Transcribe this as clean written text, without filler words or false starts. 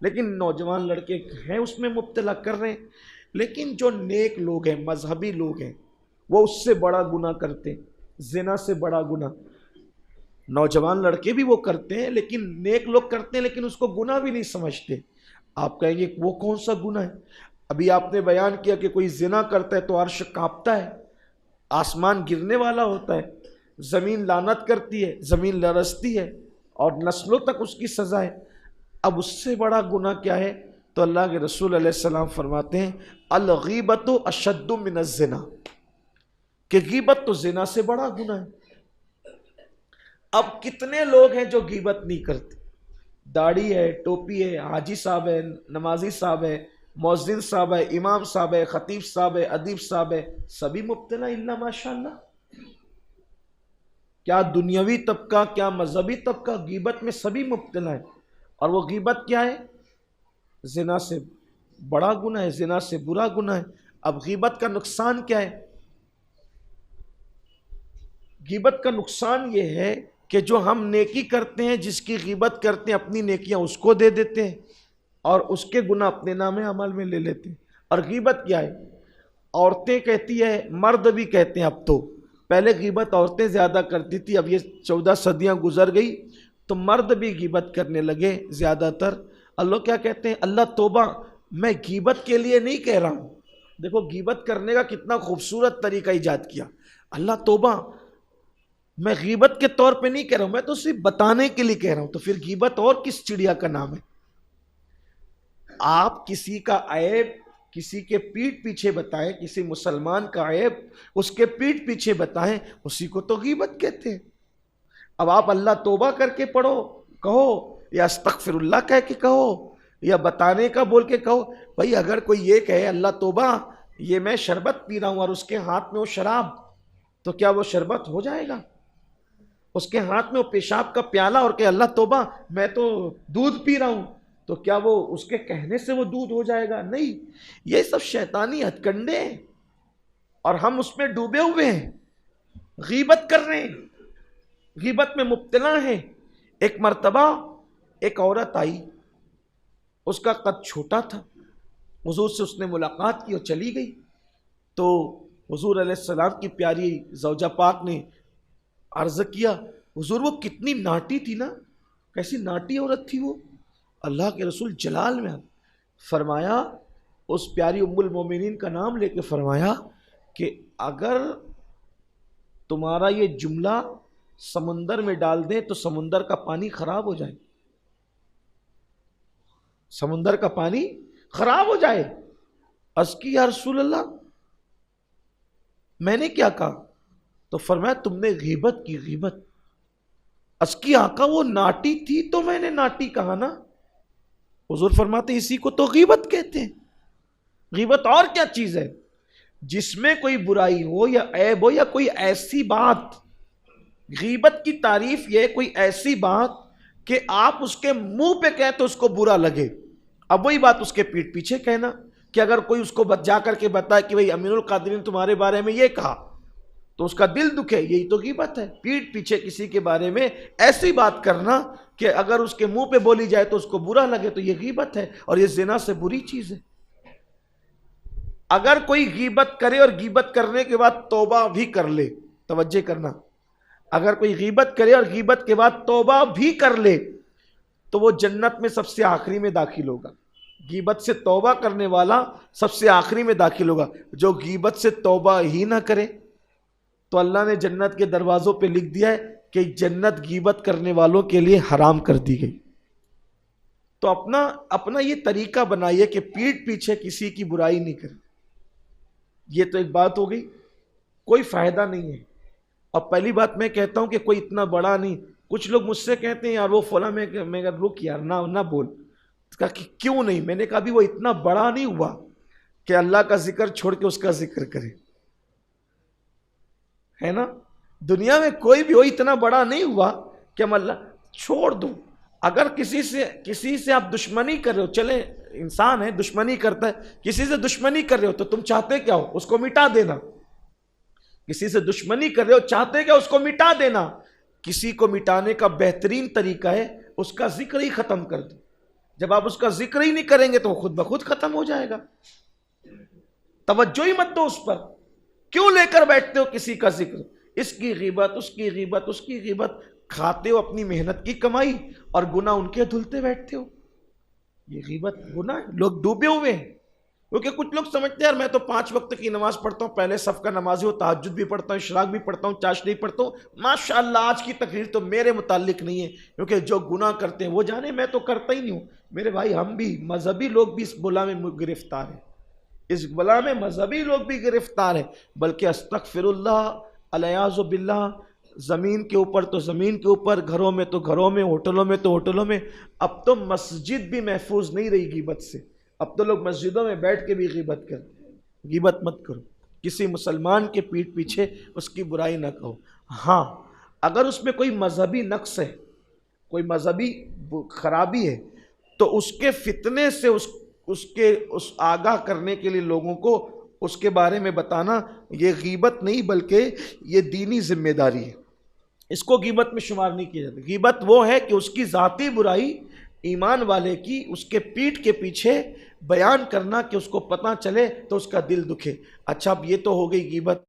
لیکن نوجوان لڑکے ہیں اس میں مبتلا کر رہے ہیں. لیکن جو نیک لوگ ہیں، مذہبی لوگ ہیں، وہ اس سے بڑا گناہ کرتے ہیں، زنا سے بڑا گناہ. نوجوان لڑکے بھی وہ کرتے ہیں، لیکن نیک لوگ کرتے ہیں لیکن اس کو گناہ بھی نہیں سمجھتے. آپ کہیں گے وہ کون سا گناہ ہے؟ ابھی آپ نے بیان کیا کہ کوئی زنا کرتا ہے تو عرش کانپتا ہے، آسمان گرنے والا ہوتا ہے، زمین لعنت کرتی ہے، زمین لرزتی ہے، اور نسلوں تک اس کی سزا ہے. اب اس سے بڑا گناہ کیا ہے؟ تو اللہ کے رسول علیہ السلام فرماتے ہیں الغیبت اشد من الزنا، کہ غیبت تو زنا سے بڑا گناہ ہے. اب کتنے لوگ ہیں جو غیبت نہیں کرتے؟ داڑھی ہے، ٹوپی ہے، حاجی صاحب ہے، نمازی صاحب ہے، مؤذن صاحب ہے، امام صاحب ہے، خطیب صاحب ہے، ادیب صاحب ہے، سبھی مبتلا الا ماشاء اللہ. کیا دنیاوی طبقہ، کیا مذہبی طبقہ، غیبت میں سبھی مبتلا ہے. اور وہ غیبت کیا ہے؟ زنا سے بڑا گناہ ہے، زنا سے برا گناہ ہے. اب غیبت کا نقصان کیا ہے؟ غیبت کا نقصان یہ ہے کہ جو ہم نیکی کرتے ہیں، جس کی غیبت کرتے ہیں، اپنی نیکیاں اس کو دے دیتے ہیں اور اس کے گناہ اپنے نام عمل میں لے لیتے ہیں. اور غیبت کیا ہے؟ عورتیں کہتی ہے، مرد بھی کہتے ہیں. اب تو پہلے غیبت عورتیں زیادہ کرتی تھی، اب یہ 14 صدیاں گزر گئی تو مرد بھی غیبت کرنے لگے زیادہ تر. اللہ کیا کہتے ہیں؟ اللہ توبہ، میں غیبت کے لیے نہیں کہہ رہا ہوں. دیکھو غیبت کرنے کا کتنا خوبصورت طریقہ ایجاد کیا. اللہ توبہ، میں غیبت کے طور پہ نہیں کہہ رہا ہوں، میں تو صرف بتانے کے لیے کہہ رہا ہوں. تو پھر غیبت اور کس چڑیا کا نام ہے؟ آپ کسی کا عیب کسی کے پیٹھ پیچھے بتائیں، کسی مسلمان کا عیب اس کے پیٹھ پیچھے بتائیں، اسی کو تو غیبت کہتے ہیں. اب آپ اللہ توبہ کر کے پڑھو، کہو، یا استغفر اللہ کہہ کے کہو، یا بتانے کا بول کے کہو. بھائی اگر کوئی یہ کہے اللہ توبہ، یہ میں شربت پی رہا ہوں اور اس کے ہاتھ میں وہ شراب، تو کیا وہ شربت ہو جائے گا؟ اس کے ہاتھ میں وہ پیشاب کا پیالہ اور کہ اللہ توبہ میں تو دودھ پی رہا ہوں، تو کیا وہ اس کے کہنے سے وہ دودھ ہو جائے گا؟ نہیں. یہ سب شیطانی ہتھ کنڈے ہیں اور ہم اس میں ڈوبے ہوئے ہیں، غیبت کر رہے ہیں، غیبت میں مبتلا ہیں. ایک مرتبہ ایک عورت آئی، اس کا قد چھوٹا تھا، حضور سے اس نے ملاقات کی اور چلی گئی. تو حضور علیہ السلام کی پیاری زوجہ پاک نے عرض کیا، حضور وہ کتنی ناٹی تھی نا، کیسی ناٹی عورت تھی وہ. اللہ کے رسول جلال میں فرمایا، اس پیاری ام المومنین کا نام لے کے فرمایا کہ اگر تمہارا یہ جملہ سمندر میں ڈال دیں تو سمندر کا پانی خراب ہو جائے، سمندر کا پانی خراب ہو جائے. عرض کی یا رسول اللہ میں نے کیا کہا؟ تو فرمایا تم نے غیبت کی، غیبت. عرض کی آقا وہ ناٹی تھی تو میں نے ناٹی کہا نا. حضور فرماتے اسی کو تو غیبت کہتے ہیں. غیبت اور کیا چیز ہے؟ جس میں کوئی برائی ہو یا عیب ہو یا کوئی ایسی بات. غیبت کی تعریف یہ کوئی ایسی بات کہ آپ اس کے منہ پہ کہیں تو اس کو برا لگے. اب وہی بات اس کے پیٹھ پیچھے کہنا کہ اگر کوئی اس کو جا کر کے بتائے کہ بھئی امین القادرین تمہارے بارے میں یہ کہا تو اس کا دل دکھے، یہی تو غیبت ہے. پیٹھ پیچھے کسی کے بارے میں ایسی بات کرنا کہ اگر اس کے منہ پہ بولی جائے تو اس کو برا لگے، تو یہ غیبت ہے اور یہ زنا سے بری چیز ہے. اگر کوئی غیبت کرے اور غیبت کرنے کے بعد توبہ بھی کر لے، توجہ کرنا، اگر کوئی غیبت کرے اور غیبت کے بعد توبہ بھی کر لے تو وہ جنت میں سب سے آخری میں داخل ہوگا. غیبت سے توبہ کرنے والا سب سے آخری میں داخل ہوگا. جو غیبت سے توبہ ہی نہ کرے تو اللہ نے جنت کے دروازوں پہ لکھ دیا ہے کہ جنت غیبت کرنے والوں کے لیے حرام کر دی گئی. تو اپنا یہ طریقہ بنائیے کہ پیٹھ پیچھے کسی کی برائی نہیں کرے. یہ تو ایک بات ہو گئی، کوئی فائدہ نہیں ہے. اور پہلی بات میں کہتا ہوں کہ کوئی اتنا بڑا نہیں. کچھ لوگ مجھ سے کہتے ہیں یار وہ فلاں، میں رک یار نہ بول. کہا کہ کیوں نہیں؟ میں نے کہا بھی وہ اتنا بڑا نہیں ہوا کہ اللہ کا ذکر چھوڑ کے اس کا ذکر کرے، ہے نا. دنیا میں کوئی بھی ہو اتنا بڑا نہیں ہوا کہ ہم اللہ چھوڑ دوں. اگر کسی سے آپ دشمنی کر رہے ہو، چلے انسان ہے دشمنی کرتا ہے، کسی سے دشمنی کر رہے ہو تو تم چاہتے کیا ہو؟ اس کو مٹا دینا. کسی سے دشمنی کر رہے ہو، چاہتے کیا؟ اس کو مٹا دینا. کسی کو مٹانے کا بہترین طریقہ ہے اس کا ذکر ہی ختم کر دو. جب آپ اس کا ذکر ہی نہیں کریں گے تو خود بخود ختم ہو جائے گا. توجہ ہی مت دو اس پر. کیوں لے کر بیٹھتے ہو کسی کا ذکر؟ اس کی غیبت، اس کی غیبت، اس کی غیبت. کھاتے ہو اپنی محنت کی کمائی اور گناہ ان کے دھلتے بیٹھتے ہو. یہ غیبت گناہ ہے. لوگ ڈوبے ہوئے ہیں. کیونکہ کچھ لوگ سمجھتے ہیں یار میں تو 5 وقت کی نماز پڑھتا ہوں، پہلے صف کا نمازی ہوں، تہجد بھی پڑھتا ہوں، اشراق بھی پڑھتا ہوں، چاشنی پڑھتا ہوں. ماشاءاللہ آج کی تقریر تو میرے متعلق نہیں ہے، کیونکہ جو گناہ کرتے ہیں وہ جانے، میں تو کرتا ہی نہیں ہوں. میرے بھائی ہم بھی مذہبی لوگ بھی اس بلا میں گرفتار ہیں. اس بلا میں مذہبی لوگ بھی گرفتار ہیں. بلکہ استغفر اللہ، الیاذ باللہ، زمین کے اوپر تو زمین کے اوپر، گھروں میں تو گھروں میں، ہوٹلوں میں تو ہوٹلوں میں. اب تو مسجد بھی محفوظ نہیں رہی غیبت سے. اب تو لوگ مسجدوں میں بیٹھ کے بھی غیبت کرتے ہیں. غیبت مت کرو. کسی مسلمان کے پیٹھ پیچھے اس کی برائی نہ کہو. ہاں اگر اس میں کوئی مذہبی نقص ہے، کوئی مذہبی خرابی ہے، تو اس کے فتنے سے اس آگاہ کرنے کے لیے لوگوں کو اس کے بارے میں بتانا، یہ غیبت نہیں بلکہ یہ دینی ذمہ داری ہے. اس کو غیبت میں شمار نہیں کیا جاتا. غیبت وہ ہے کہ اس کی ذاتی برائی ایمان والے کی اس کے پیٹھ کے پیچھے بیان کرنا کہ اس کو پتہ چلے تو اس کا دل دکھے. اچھا اب یہ تو ہو گئی غیبت.